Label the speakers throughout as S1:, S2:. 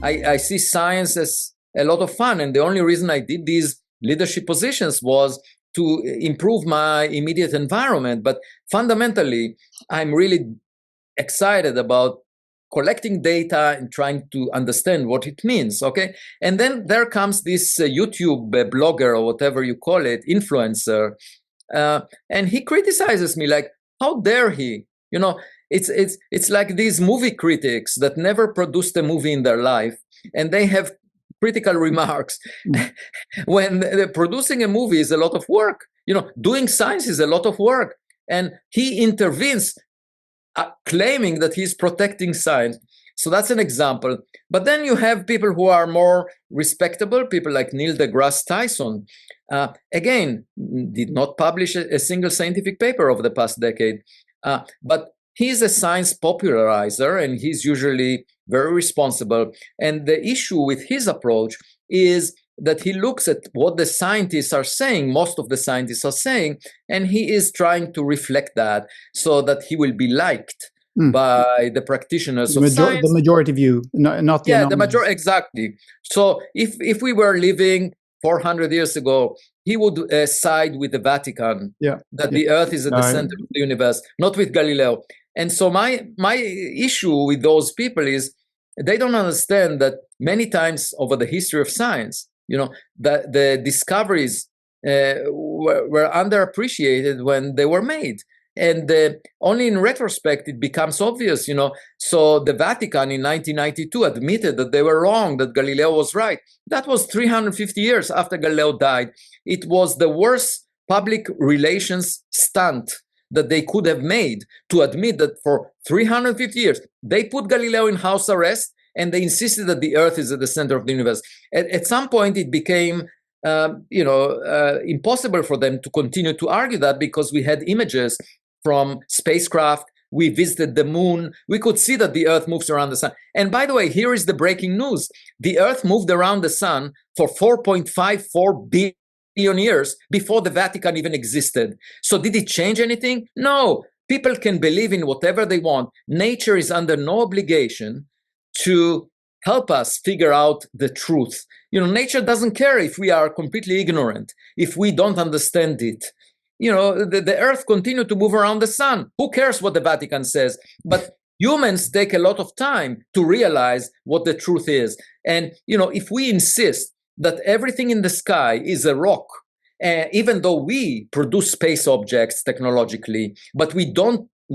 S1: I see science as a lot of fun. And the only reason I did these leadership positions was to improve my immediate environment. But fundamentally, I'm really excited about collecting data and trying to understand what it means, okay? And then there comes this YouTube blogger, or whatever you call it, influencer, and he criticizes me like, how dare he? You know, it's like these movie critics that never produced a movie in their life, and they have critical remarks. When producing a movie is a lot of work, you know, doing science is a lot of work, and he intervenes claiming that he's protecting science. So that's an example. But then you have people who are more respectable, people like Neil deGrasse Tyson. Again, did not publish a single scientific paper over the past decade. But he's a science popularizer, and he's usually very responsible. And the issue with his approach is that he looks at what the scientists are saying, most of the scientists are saying, and he is trying to reflect that so that he will be liked by the practitioners of science.
S2: The majority view, not the
S1: anomalous. The majority, exactly. So if we were living 400 years ago, he would side with the Vatican, that the Earth is at the center of the universe, not with Galileo. And so my issue with those people is they don't understand that many times over the history of science, you know, the discoveries were underappreciated when they were made. And only in retrospect, it becomes obvious, you know. So the Vatican in 1992 admitted that they were wrong, that Galileo was right. That was 350 years after Galileo died. It was the worst public relations stunt that they could have made, to admit that for 350 years, they put Galileo in house arrest, and they insisted that the Earth is at the center of the universe. At some point, it became impossible for them to continue to argue that, because we had images from spacecraft, we visited the moon, we could see that the Earth moves around the sun. And by the way, here is the breaking news. The Earth moved around the sun for 4.54 billion years before the Vatican even existed. So did it change anything? No. People can believe in whatever they want. Nature is under no obligation to help us figure out the truth. You know, nature doesn't care if we are completely ignorant, if we don't understand it. You know, the Earth continues to move around the sun. Who cares what the Vatican says? But humans take a lot of time to realize what the truth is. And, you know, if we insist that everything in the sky is a rock, even though we produce space objects technologically, but we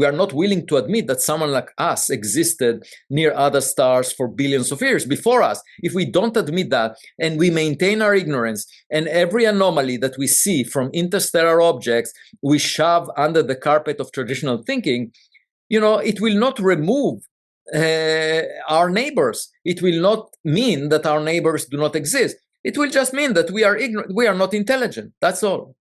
S1: are not willing to admit that someone like us existed near other stars for billions of years before us. If we don't admit that, and we maintain our ignorance, and every anomaly that we see from interstellar objects, we shove under the carpet of traditional thinking, you know, it will not remove our neighbors. It will not mean that our neighbors do not exist. It will just mean that we are ignorant, we are not intelligent. That's all.